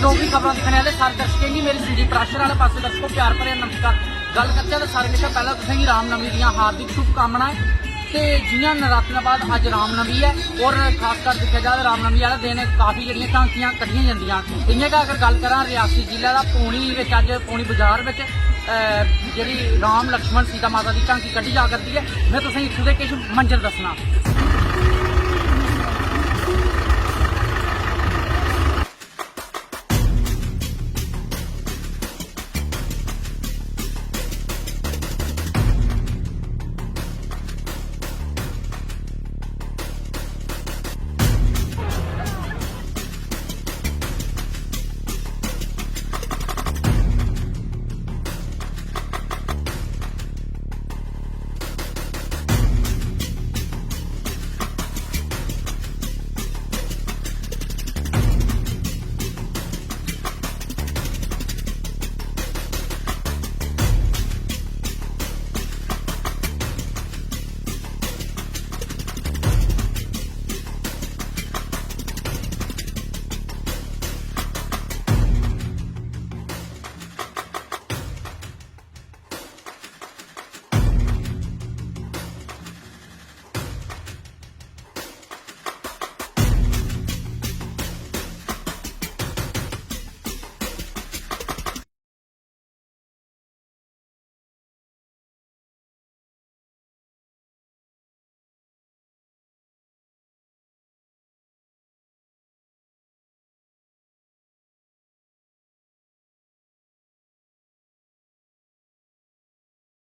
जो भी खबर दिखने वाले सारे दर्शकें गी मेरे संजीव प्राशर वाले पास दर्शकों प्यार भरे नमस्कार। गल करते तो सारे कशा पहला तुसेंगी रामनवमी दियां हार्दिक शुभकामनाएं। तो जियां नरातें बाद अज रामनवमी है और खासकर देखा जाए रामनवमी वाले दिन काफ़ी जड़ियां झांकियां कड्ढियां जांदियां। इ'यां गै अगर गल करां रियासी जिले का पौनी अज पौनी बाजार में जी राम लक्ष्मण सीता माता की झांकी कड्ढी जा करती है। मैं तुसेंगी इत्थूं दे किश मंजर दस्सना।